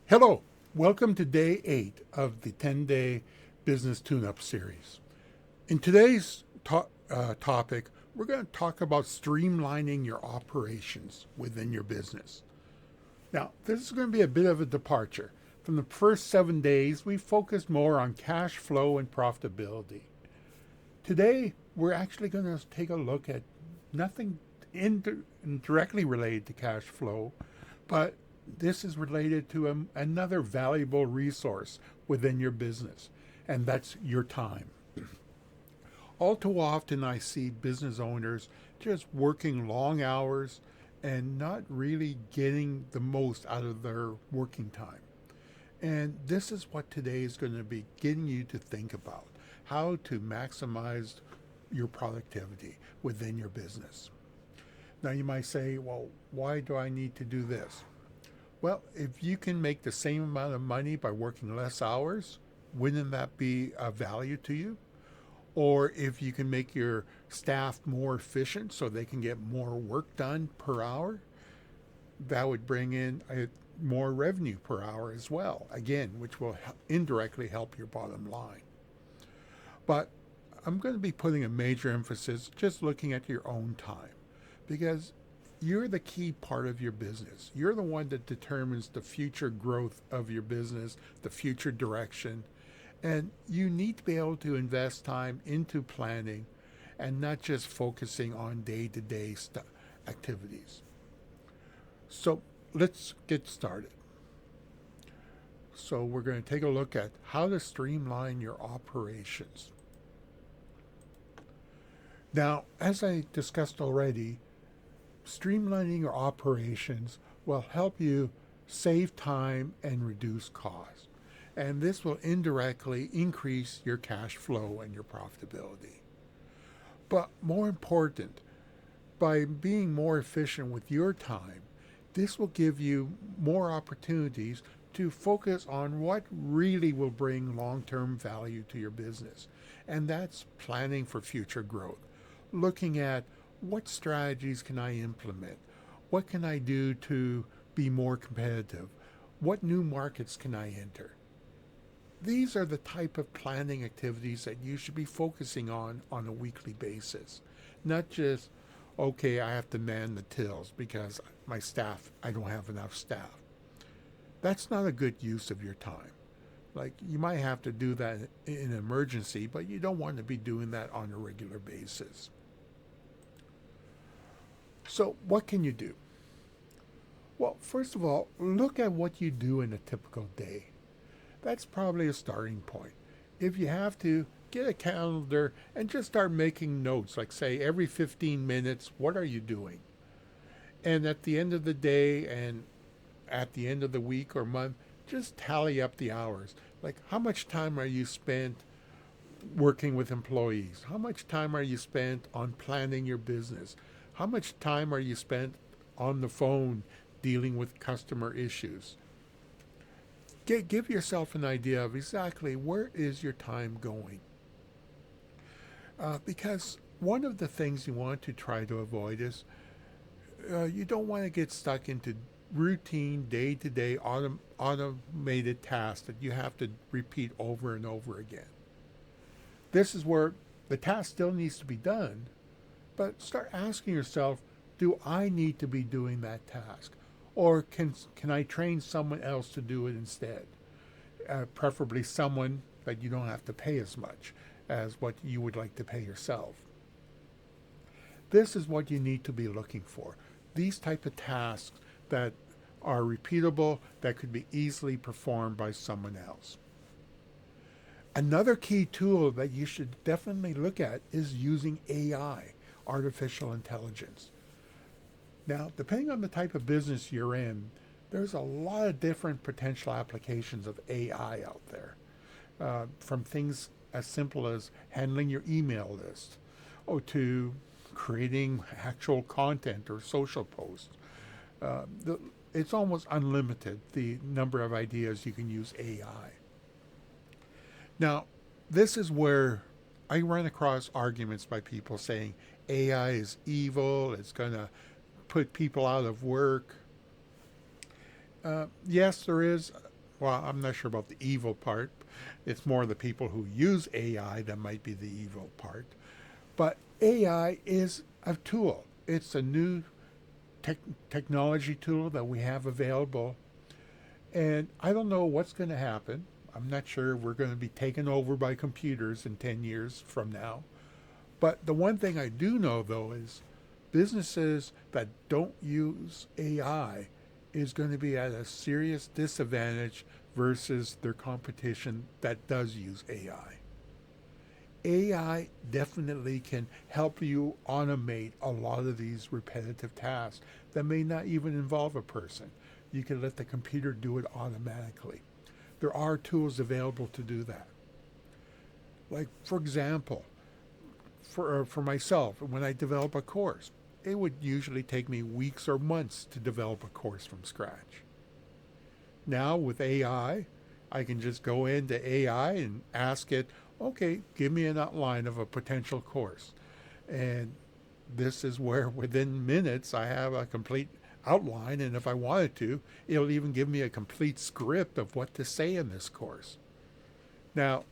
Hello, welcome to day 8 of the 10-day Business Tuneup series. In today's topic, we're going to talk about streamlining your operations within your business. Now, this is going to be a bit of a departure. From the first 7 days, we focused more on cash flow and profitability. Today, we're actually going to take a look at nothing directly related to cash flow, but this is related to another valuable resource within your business, and that's your time. All too often, I see business owners just working long hours and not really getting the most out of their working time. And this is what today is going to be getting you to think about how to maximize your productivity within your business. Now, you might say, well, why do I need to do this? Well, if you can make the same amount of money by working less hours, wouldn't that be of value to you? Or if you can make your staff more efficient so they can get more work done per hour, that would bring in more revenue per hour as well, again, which will indirectly help your bottom line. But I'm going to be putting a major emphasis just looking at your own time, because you're the key part of your business. You're the one that determines the future growth of your business, the future direction. And you need to be able to invest time into planning and not just focusing on day-to-day activities. So let's get started. So we're going to take a look at how to streamline your operations. Now, as I discussed already, streamlining your operations will help you save time and reduce costs. And this will indirectly increase your cash flow and your profitability. But more important, by being more efficient with your time, this will give you more opportunities to focus on what really will bring long-term value to your business. And that's planning for future growth, looking at what strategies can I implement? What can I do to be more competitive? What new markets can I enter? These are the type of planning activities that you should be focusing on a weekly basis. Not just, okay, I have to man the tills because I don't have enough staff. That's not a good use of your time. Like, you might have to do that in an emergency, but you don't want to be doing that on a regular basis. So what can you do? Well, first of all, look at what you do in a typical day. That's probably a starting point. If you have to, get a calendar and just start making notes, like say every 15 minutes, what are you doing? And at the end of the day and at the end of the week or month, just tally up the hours. Like, how much time are you spent working with employees? How much time are you spent on planning your business? How much time are you spent on the phone dealing with customer issues? Give yourself an idea of exactly where is your time going. Because one of the things you want to try to avoid is you don't want to get stuck into routine, day-to-day automated tasks that you have to repeat over and over again. This is where the task still needs to be done, but start asking yourself, do I need to be doing that task? Or can I train someone else to do it instead? Preferably someone that you don't have to pay as much as what you would like to pay yourself. This is what you need to be looking for. These type of tasks that are repeatable, that could be easily performed by someone else. Another key tool that you should definitely look at is using AI, artificial intelligence. Now, depending on the type of business you're in, there's a lot of different potential applications of AI out there. From things as simple as handling your email list, or to creating actual content or social posts. It's almost unlimited, the number of ideas you can use AI. Now, this is where I run across arguments by people saying AI is evil, it's going to put people out of work. Yes, there is Well, I'm not sure about the evil part. It's more the people who use AI that might be the evil part. But AI is a tool. It's a new tech technology tool that we have available. And I don't know what's going to happen. I'm not sure we're going to be taken over by computers in 10 years from now. But the one thing I do know, though, is businesses that don't use AI is going to be at a serious disadvantage versus their competition that does use AI. AI definitely can help you automate a lot of these repetitive tasks that may not even involve a person. You can let the computer do it automatically. There are tools available to do that. Like, for example, for myself, when I develop a course, it would usually take me weeks or months to develop a course from scratch. Now with AI, I can just go into AI and ask it, okay, give me an outline of a potential course. And this is where within minutes I have a complete outline, and if I wanted to, it'll even give me a complete script of what to say in this course. Now,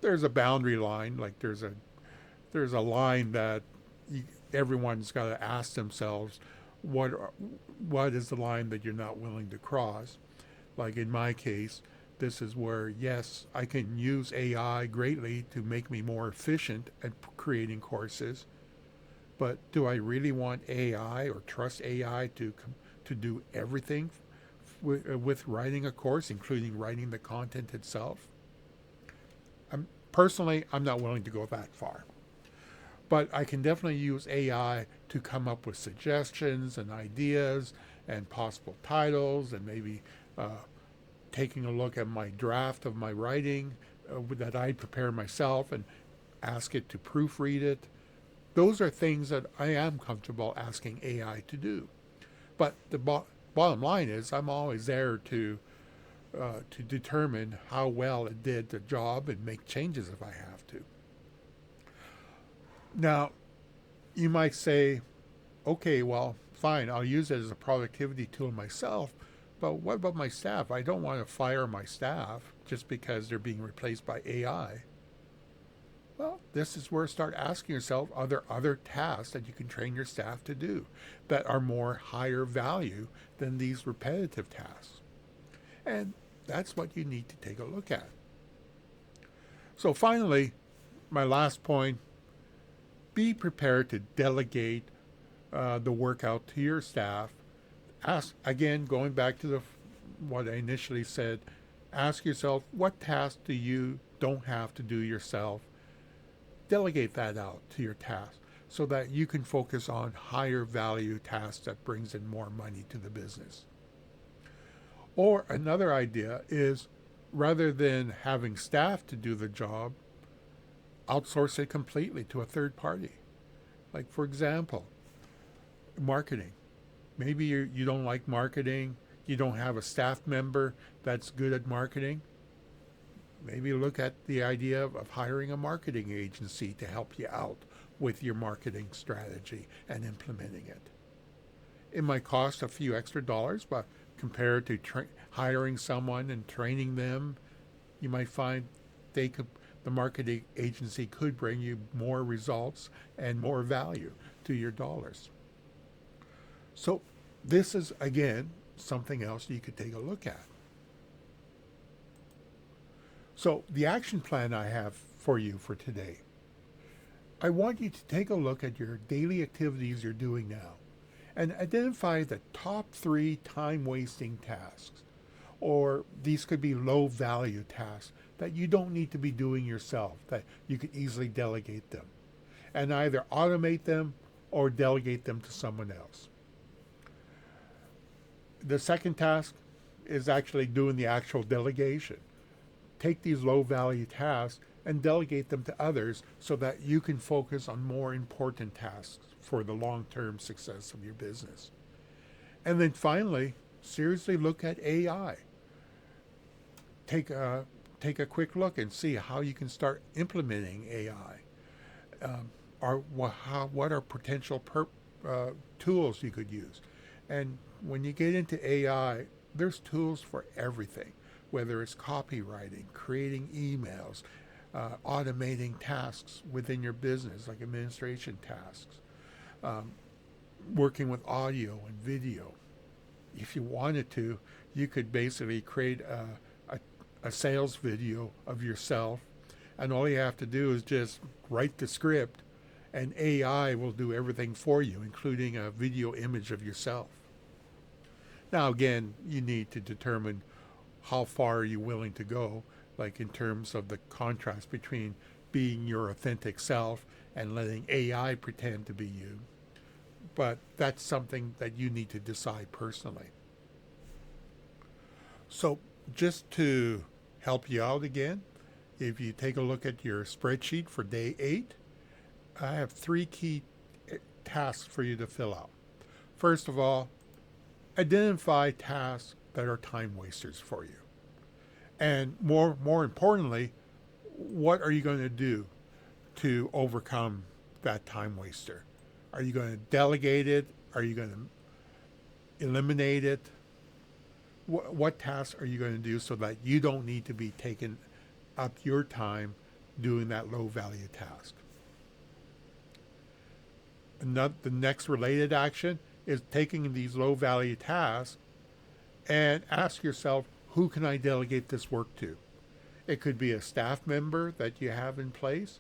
there's a boundary line, like there's a line that everyone's got to ask themselves, what is the line that you're not willing to cross? Like in my case, this is where, yes, I can use AI greatly to make me more efficient at creating courses, but do I really want AI or trust AI to do everything with writing a course, including writing the content itself? Personally, I'm not willing to go that far. But I can definitely use AI to come up with suggestions and ideas and possible titles, and maybe taking a look at my draft of my writing that I prepare myself and ask it to proofread it. Those are things that I am comfortable asking AI to do. But the bottom line is I'm always there to determine how well it did the job and make changes if I have to. Now, you might say, okay, well, fine, I'll use it as a productivity tool myself, but what about my staff? I don't want to fire my staff just because they're being replaced by AI. Well, this is where start asking yourself, are there other tasks that you can train your staff to do that are more higher value than these repetitive tasks? And that's what you need to take a look at. So finally, my last point, be prepared to delegate the work out to your staff. Ask, again, going back to what I initially said, ask yourself, what tasks do you don't have to do yourself? Delegate that out to your task so that you can focus on higher value tasks that brings in more money to the business. Or another idea is, rather than having staff to do the job, outsource it completely to a third party. Like, for example, marketing. Maybe you don't like marketing, you don't have a staff member that's good at marketing. Maybe look at the idea of hiring a marketing agency to help you out with your marketing strategy and implementing it. It might cost a few extra dollars, but compared to hiring someone and training them, you might find the marketing agency could bring you more results and more value to your dollars. So this is, again, something else you could take a look at. So the action plan I have for you for today, I want you to take a look at your daily activities you're doing now and identify the top 3 time-wasting tasks, or these could be low-value tasks that you don't need to be doing yourself, that you could easily delegate them, and either automate them or delegate them to someone else. The second task is actually doing the actual delegation. Take these low-value tasks and delegate them to others so that you can focus on more important tasks for the long-term success of your business. And then finally, seriously look at AI. Take a quick look and see how you can start implementing AI. What are potential tools you could use? And when you get into AI, there's tools for everything, whether it's copywriting, creating emails, automating tasks within your business, like administration tasks, working with audio and video. If you wanted to, you could basically create a sales video of yourself, and all you have to do is just write the script, and AI will do everything for you, including a video image of yourself. Now, again, you need to determine how far are you willing to go, like in terms of the contrast between being your authentic self and letting AI pretend to be you. But that's something that you need to decide personally. So just to help you out again, if you take a look at your spreadsheet for day 8, I have 3 key tasks for you to fill out. First of all, identify tasks that are time wasters for you. And more importantly, what are you going to do to overcome that time waster? Are you going to delegate it? Are you going to eliminate it? What tasks are you going to do so that you don't need to be taking up your time doing that low value task? The next related action is taking these low value tasks and ask yourself, who can I delegate this work to? It could be a staff member that you have in place,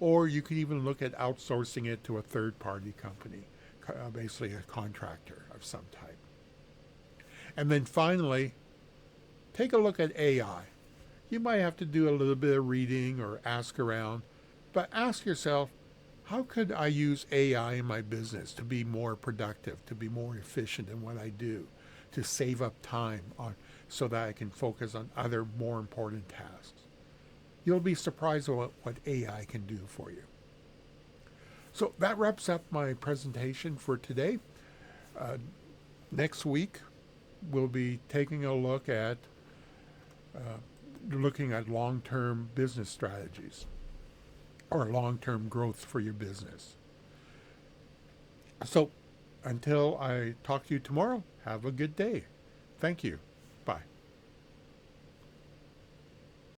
or you could even look at outsourcing it to a third-party company, basically a contractor of some type. And then finally, take a look at AI. You might have to do a little bit of reading or ask around, but ask yourself, how could I use AI in my business to be more productive, to be more efficient in what I do, to save up time so that I can focus on other more important tasks? You'll be surprised at what AI can do for you. So that wraps up my presentation for today. Next week, we'll be taking a look at long-term business strategies or long-term growth for your business. So until I talk to you tomorrow, have a good day. Thank you.